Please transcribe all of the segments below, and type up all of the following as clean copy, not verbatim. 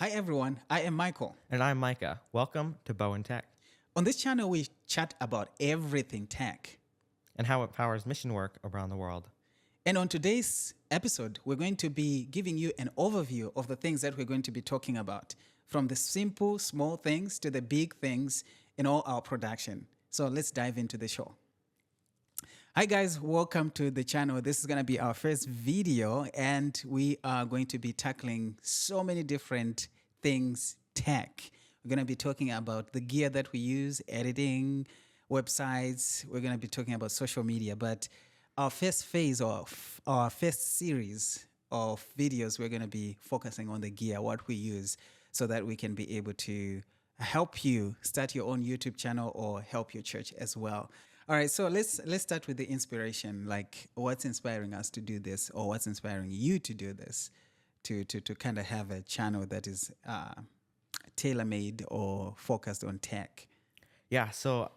Hi everyone, I am Michael. And I'm Micah. Welcome to BowanTech On this channel, we chat about everything tech. and how it powers mission work around the world. And on today's episode, we're going to be giving you an overview of the things that we're going to be talking about, from the simple, small things to the big things in all our production. So let's dive into the show. Hi guys, welcome to the channel. This is going to be our first video, and we are going to be tackling so many different things tech. We're going to be talking about the gear that we use, editing, websites. We're going to be talking about social media, but our first phase of our first series of videos, we're going to be focusing on the gear, what we use, so that we can be able to help you start your own YouTube channel or help your church as well. All right, so let's start with the inspiration. Like, what's inspiring us to do this, or what's inspiring you to do this, to kind of have a channel that is tailor-made or focused on tech. Yeah, so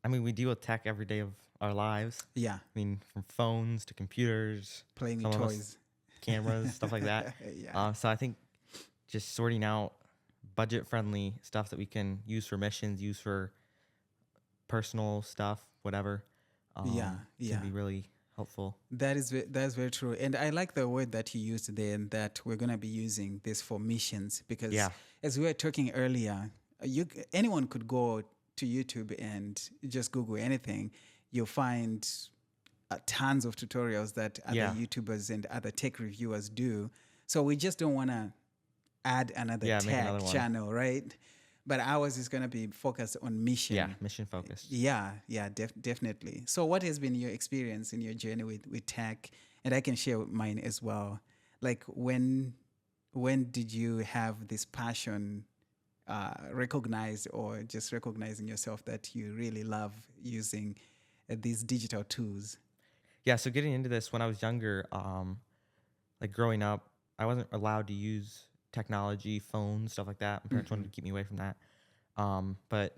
we deal with tech every day of our lives. Yeah, From phones to computers, playing some with of us toys. cameras, stuff like that. Yeah. So I think just sorting out budget-friendly stuff that we can use for missions, use for personal stuff, whatever, Yeah. can be really helpful. That's very true. And I like the word that you used there, and that we're going to be using this for missions, because as we were talking earlier, anyone could go to YouTube and just Google anything. You'll find tons of tutorials that other YouTubers and other tech reviewers do. So we just don't want to add another tech channel, right? But ours is going to be focused on mission. Yeah, mission focused. Yeah, definitely. So what has been your experience in your journey with tech? And I can share mine as well. Like, when did you have this passion recognized, or just recognizing yourself that you really love using these digital tools? Yeah, so getting into this when I was younger, like growing up, I wasn't allowed to use technology, phones, stuff like that. My parents wanted to keep me away from that. But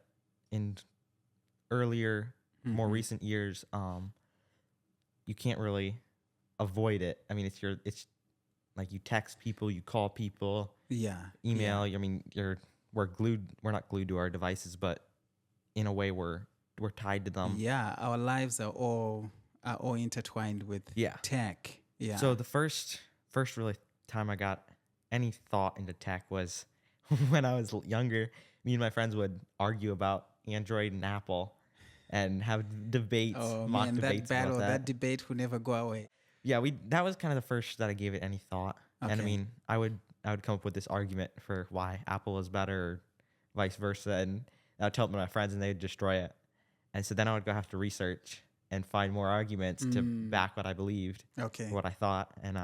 in earlier, more recent years, you can't really avoid it. It's like you text people, you call people, email. We're glued. We're not glued to our devices, but in a way, we're tied to them. Yeah, our lives are all intertwined with tech. Yeah. So the first really time I got any thought into tech was when I was younger. Me and my friends would argue about Android and Apple and have debates, mock debates about that debate will never go away. Yeah, that was kind of the first that I gave it any thought. Okay. And I would come up with this argument for why Apple is better, or vice versa, and I would tell it to my friends and they'd destroy it. And so then I would go have to research and find more arguments to back what I believed, what I thought. And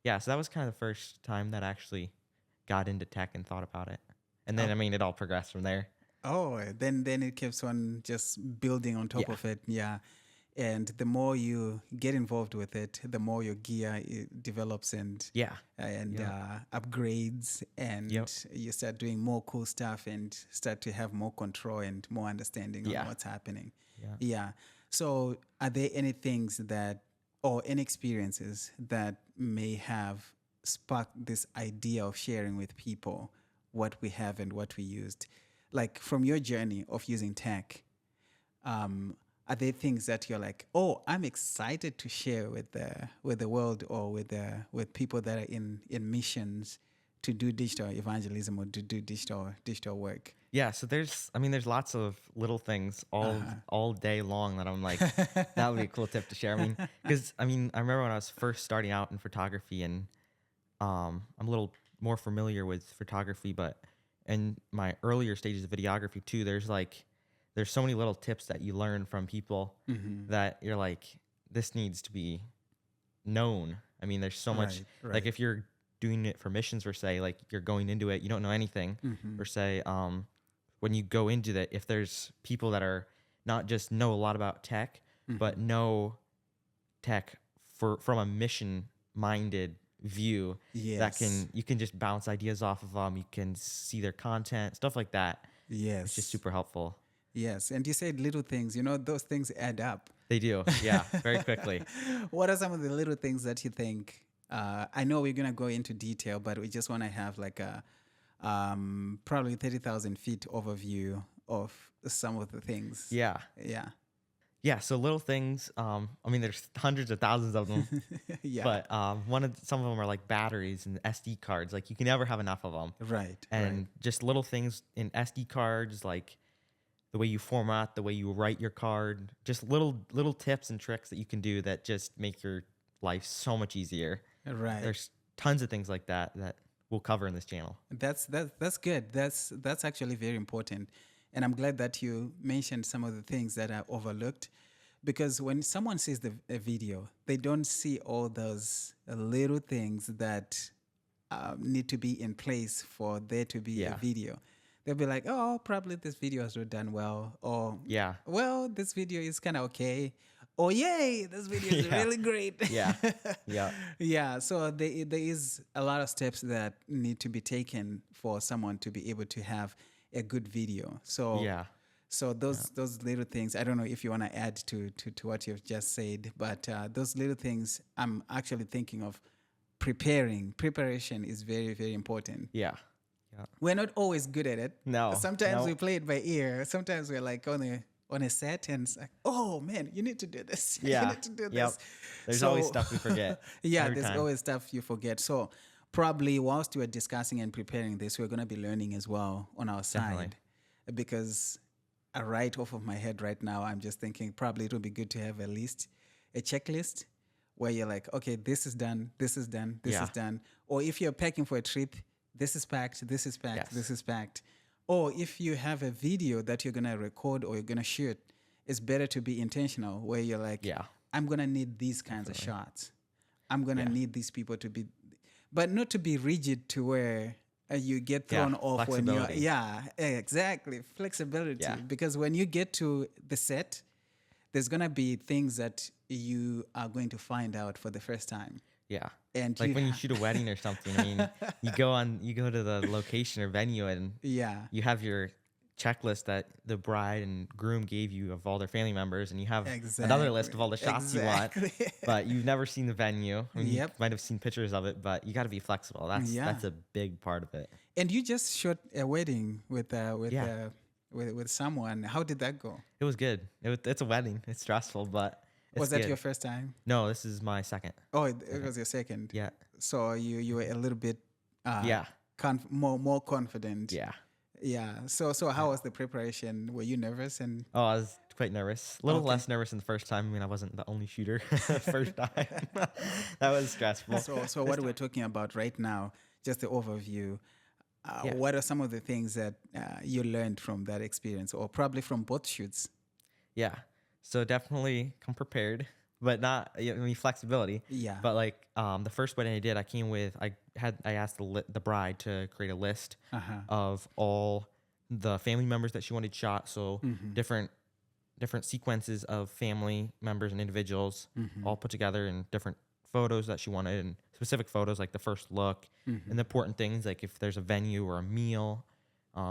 so that was kind of the first time that I actually got into tech and thought about it. And then, it all progressed from there. Oh, then it keeps on just building on top of it. Yeah. And the more you get involved with it, the more your gear develops and upgrades, and you start doing more cool stuff and start to have more control and more understanding of what's happening. Yeah. So are there any things or any experiences that may have sparked this idea of sharing with people what we have and what we used? Like, from your journey of using tech, are there things that you're like, oh, I'm excited to share with the world, or with people that are in missions to do digital evangelism or to do digital work? Yeah, so there's lots of little things all day long that I'm like, that would be a cool tip to share. Because I remember when I was first starting out in photography, and I'm a little more familiar with photography, but in my earlier stages of videography too, there's so many little tips that you learn from people that you're like, this needs to be known. There's so much, like if you're doing it for missions, per se, like you're going into it, you don't know anything, per se. When you go into that, if there's people that are not just know a lot about tech, but know tech from a mission-minded view, that you can just bounce ideas off of them. You can see their content, stuff like that. Yes, it's just super helpful. Yes, and you said little things. Those things add up. They do, yeah, very quickly. What are some of the little things that you think? I know we're gonna go into detail, but we just want to have like probably 30,000 feet overview of some of the things. Yeah. Yeah. Yeah. So little things. I mean, there's hundreds of thousands of them, Yeah. but some of them are like batteries and SD cards. Like you can never have enough of them. Right. And just little things in SD cards, like the way you format, the way you write your card, just little tips and tricks that you can do that just make your life so much easier. Right. There's tons of things like that we'll cover in this channel. That's good. That's actually very important. And I'm glad that you mentioned some of the things that are overlooked, because when someone sees a video, they don't see all those little things that need to be in place for there to be a video. They'll be like, oh, probably this video has not done well, or well, this video is kind of okay, or yay, this video is really great. Yeah. So there is a lot of steps that need to be taken for someone to be able to have a good video. So those little things, I don't know if you want to add to what you've just said, but those little things, I'm actually thinking of preparation is very, very important. Yeah. We're not always good at it. No. Sometimes we play it by ear. Sometimes we're like on a set and it's like, oh man, you need to do this. Yeah. You need to do this. There's always stuff we forget. There's always stuff you forget. So probably whilst we're discussing and preparing this, we're going to be learning as well on our side. Definitely. Because right off of my head right now, I'm just thinking probably it would be good to have a checklist where you're like, okay, this is done, this is done, this is done. Or if you're packing for a trip, this is packed, this is packed, this is packed. Or if you have a video that you're going to record or you're going to shoot, it's better to be intentional where you're like, I'm going to need these kinds of shots. I'm going to need these people to be, but not to be rigid to where you get thrown off when you're, exactly. Flexibility. Because when you get to the set, there's going to be things that you are going to find out for the first time. Yeah. And like when you shoot a wedding or something, I mean, you go to the location or venue and you have your checklist that the bride and groom gave you of all their family members, and you have another list of all the shots you want, but you've never seen the venue. I mean, you might have seen pictures of it, but you got to be flexible. That's a big part of it. And you just shot a wedding with someone. How did that go? It was good. It's a wedding. It's stressful, but was that your first time? No, this is my second. Oh, it was your second. Yeah. So you were a little bit more confident. Yeah. Yeah. So how was the preparation? Were you nervous? And I was quite nervous. A little less nervous than the first time. I mean, I wasn't the only shooter first time. That was stressful. So what we're talking about right now, just the overview. What are some of the things that you learned from that experience, or probably from both shoots? Yeah. So definitely come prepared, but not, flexibility. Yeah. But like the first wedding I did, I asked the bride to create a list of all the family members that she wanted shot. So different sequences of family members and individuals all put together in different photos that she wanted, and specific photos like the first look and the important things like if there's a venue or a meal,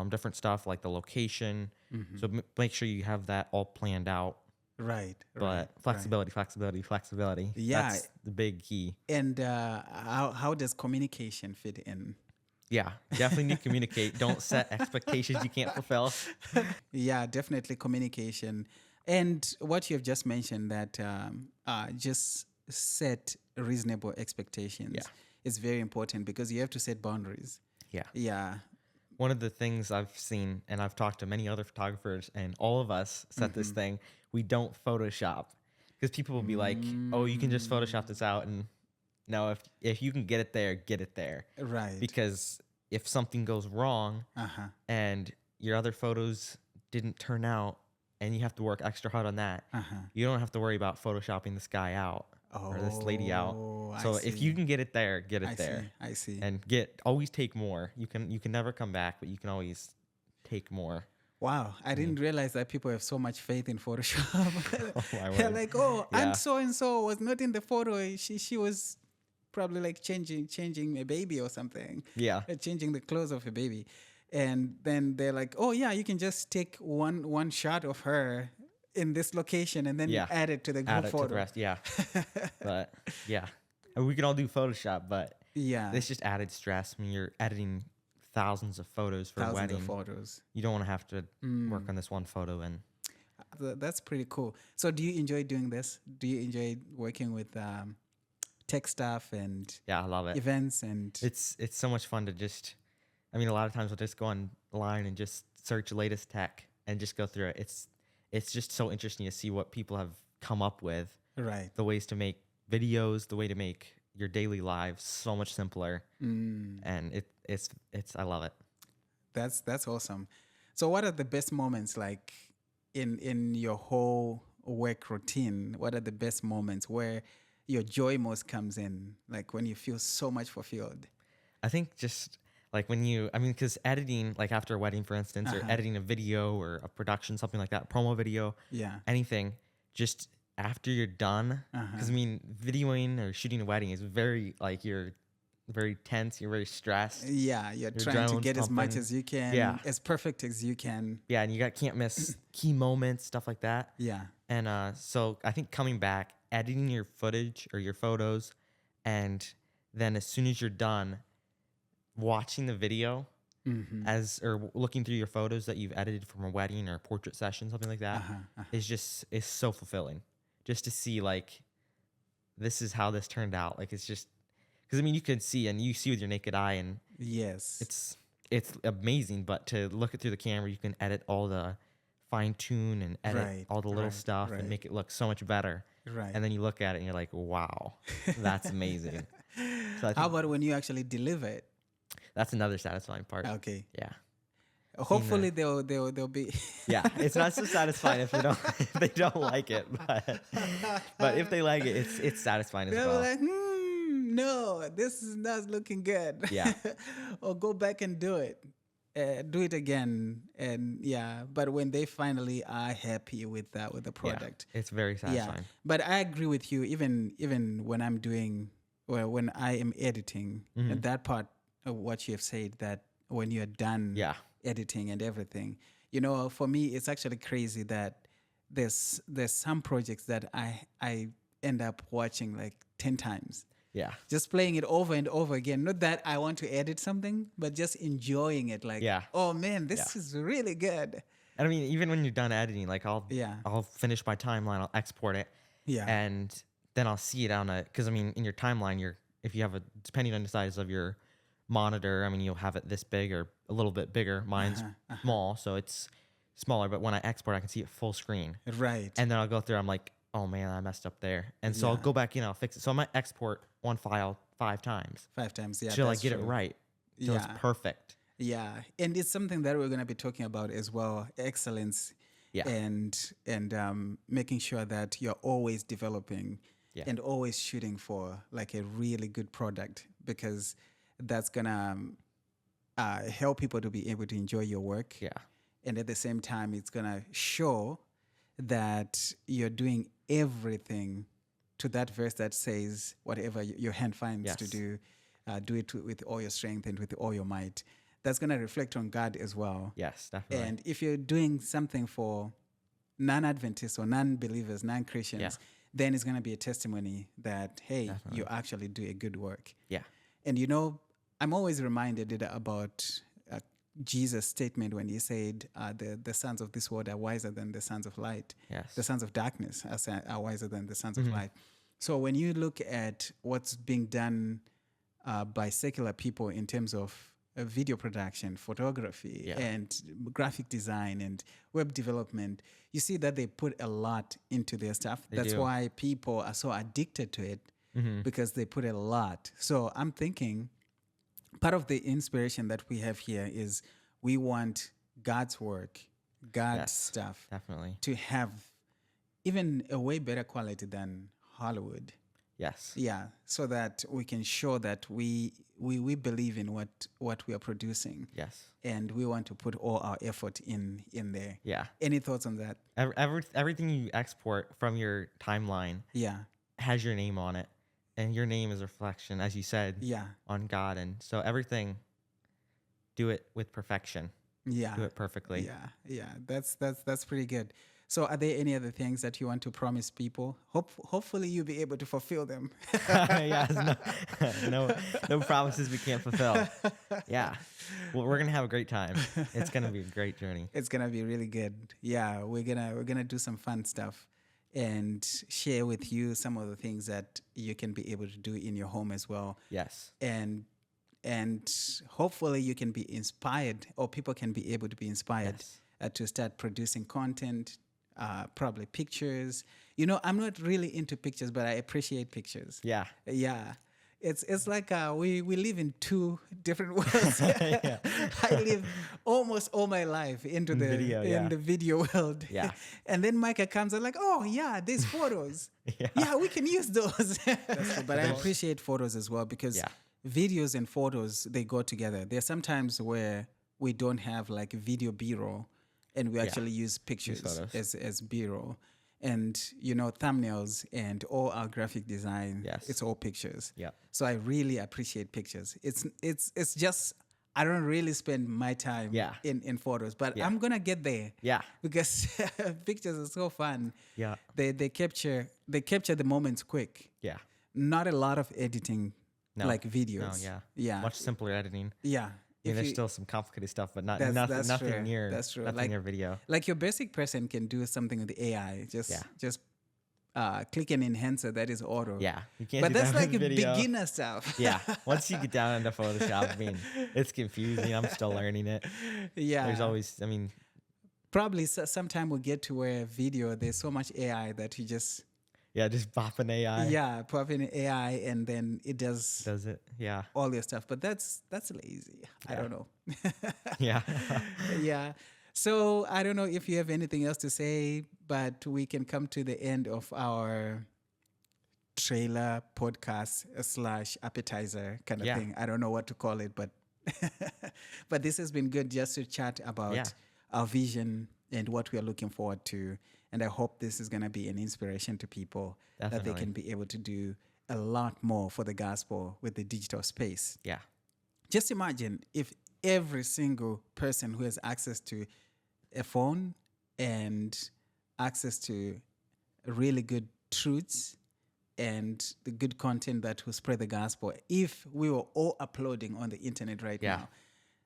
different stuff like the location. So make sure you have that all planned out. Right. But flexibility. Yeah. That's the big key. And how does communication fit in? Yeah, definitely need to communicate. Don't set expectations you can't fulfill. Yeah, definitely communication. And what you've just mentioned, that just set reasonable expectations is very important, because you have to set boundaries. Yeah. Yeah. One of the things I've seen, and I've talked to many other photographers, and all of us set this thing, we don't Photoshop. Because people will be like, oh, you can just Photoshop this out. And no, if you can get it there, get it there. Right. Because if something goes wrong and your other photos didn't turn out and you have to work extra hard on that, you don't have to worry about Photoshopping this guy out or this lady out. So if you can get it there, get it there. I see. And always take more. You can never come back, but you can always take more. Wow, I didn't realize that people have so much faith in Photoshop. They're like, and so was not in the photo. She was probably like changing a baby or something. Yeah. Changing the clothes of a baby. And then they're like, oh yeah, you can just take one shot of her in this location and then you add it to the group photo. To the rest, yeah. But yeah, and we can all do Photoshop, but yeah, it's just added stress when you're editing thousands of photos for a Thousands of wedding. photos. You don't want to have to work on this one photo. And That's pretty cool. So do you enjoy doing this? Do you enjoy working with tech stuff and yeah, I love it. events and It's so much fun to just, I mean, a lot of times I'll just go online and just search latest tech and just go through it. It's just so interesting to see what people have come up with, right? the ways to make videos, the way to make your daily lives so much simpler. And it's I love it. That's awesome. So what are the best moments like in your whole work routine? What are the best moments where your joy most comes in, like when you feel so much fulfilled? I think just like when you, I mean, because editing, like after a wedding, for instance, or editing a video or a production, something like that, promo video, Yeah. anything, just after you're done. Because I mean, videoing or shooting a wedding is very, like, you're very tense, you're very stressed. Yeah, you're Your trying to adrenaline's get as much pumping. as you can, Yeah. as perfect as you can. Yeah, and you can't miss key moments, stuff like that. Yeah. And so I think coming back, editing your footage or your photos, and then as soon as you're done, watching the video or looking through your photos that you've edited from a wedding or a portrait session, something like that, is so fulfilling. Just to see, like, this is how this turned out. Like, it's just, because I mean, you could see, and you see with your naked eye, and Yes. it's amazing. But to look it through the camera, you can edit all the fine tune and edit all the little stuff and make it look so much better. Right. And then you look at it and you're like, wow, that's amazing. So I How think about when you actually deliver it? that's another satisfying part. Okay. Yeah. Hopefully they'll be Yeah. It's not so satisfying if they don't like it, but if they like it, it's satisfying as they're well. like, no, this is not looking good. Yeah. Or go back and do it. Do it again. And yeah, but when they finally are happy with the product. Yeah, it's very satisfying. But I agree with you, even when I'm doing, well, when I am editing, and that part of what you have said, that when you're done editing and everything, for me, it's actually crazy that there's some projects that I end up watching like 10 times. Yeah. Just playing it over and over again. Not that I want to edit something, but just enjoying it. Like, oh man, this is really good. And I mean, even when you're done editing, like I'll finish my timeline, I'll export it. Yeah. And then I'll see it because I mean, in your timeline, if you have depending on the size of your monitor, I mean, you'll have it this big or a little bit bigger. Mine's small, so it's smaller. But when I export, I can see it full screen. Right. And then I'll go through, I'm like, oh man, I messed up there. And so I'll go back in, I'll fix it. So I might export one file 5 times. 5 times, yeah. Till I get it right. Till it's perfect. Yeah. And it's something that we're going to be talking about as well, excellence. Yeah. And making sure that you're always developing and always shooting for like a really good product, because that's going to help people to be able to enjoy your work. Yeah. And at the same time, it's going to show that you're doing everything to that verse that says, whatever your hand finds to do, do it with all your strength and with all your might. That's going to reflect on God as well. Yes, definitely. And if you're doing something for non-Adventists or non-believers, non-Christians, then it's going to be a testimony that, hey, you actually do a good work. Yeah. And I'm always reminded about Jesus' statement when he said, the sons of this world are wiser than the sons of light. Yes. The sons of darkness are wiser than the sons of light. So when you look at what's being done by secular people in terms of video production, photography, and graphic design and web development, you see that they put a lot into their stuff. That's why people are so addicted to it, because they put a lot. So I'm thinking, part of the inspiration that we have here is we want God's work, God's stuff, definitely, to have even a way better quality than Hollywood. Yes. Yeah, so that we can show that we believe in what we are producing. Yes. And we want to put all our effort in there. Yeah. Any thoughts on that? Everything you export from your timeline has your name on it. And your name is a reflection, as you said, on God. And so everything, do it with perfection. Yeah. Do it perfectly. Yeah. That's pretty good. Yeah. are there any other things that you want to promise people? Hopefully you'll be able to fulfill them. Yeah. No promises we can't fulfill. Yeah. Well, we're gonna have a great time. It's gonna be a great journey. It's gonna be really good. Yeah, we're gonna do some fun stuff and share with you some of the things that you can be able to do in your home as well. Yes. And hopefully you can be inspired, or people can be able to be inspired Yes. to start producing content, probably pictures. I'm not really into pictures, but I appreciate pictures. Yeah. Yeah. It's like we live in two different worlds. Yeah. I live almost all my life into the Video, yeah. in the video world. Yeah. And then Micah comes and like, oh yeah, there's photos. Yeah. Yeah, we can use those. But I appreciate photos as well, because Yeah. videos and photos, they go together. There's sometimes where we don't have like video B-roll, and we actually use pictures photos. as B-roll. And thumbnails and all our graphic design, Yes. it's all pictures. Yeah. So I really appreciate pictures. It's just I don't really spend my time Yeah. in photos, but Yeah. I'm gonna get there. Yeah. Because pictures are so fun. Yeah. They capture the moments quick. Yeah. Not a lot of editing No. like videos. No. Yeah. Yeah. Much simpler editing. Yeah. I mean, If there's you- still some complicated stuff, but not That's- nothing, that's nothing true. near That's true. nothing Like- near video. like your basic person can do something with the AI. Just click an enhancer that is auto. Yeah. You can't. But do that's that like with a video. beginner stuff. Yeah. Once you get down into Photoshop, I mean, it's confusing. I'm still learning it. Yeah. There's always, I mean, Probably sometime we'll get to where video, there's so much AI that you just, yeah, just bop an AI. pop in AI and then it does Does it? Yeah. all your stuff. But that's lazy. I Yeah. don't know. Yeah. Yeah. So I don't know if you have anything else to say, but we can come to the end of our trailer podcast / appetizer kind of Yeah. thing. I don't know what to call it, but but this has been good just to chat about Yeah. our vision and what we are looking forward to. And I hope this is going to be an inspiration to people that they Definitely. can be able to do a lot more for the gospel with the digital space. Yeah. Just imagine if every single person who has access to a phone and access to really good truths and the good content that will spread the gospel, if we were all uploading on the internet right Yeah. now,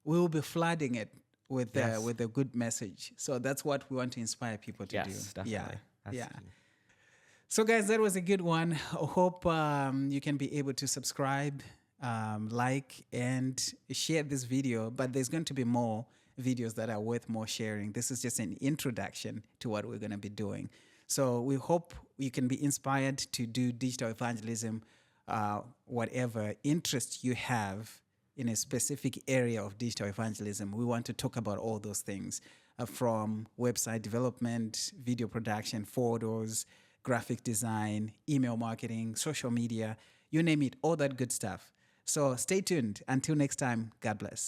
we will be flooding it with Yes. with a good message. So that's what we want to inspire people to do. Yes, definitely. Yeah. That's Yeah. key. So, guys, that was a good one. I hope you can be able to subscribe, like, and share this video. But there's going to be more videos that are worth more sharing. This is just an introduction to what we're going to be doing. So we hope you can be inspired to do digital evangelism, whatever interest you have in a specific area of digital evangelism. We want to talk about all those things, from website development, video production, photos, graphic design, email marketing, social media, you name it, all that good stuff. So stay tuned. Until next time, God bless.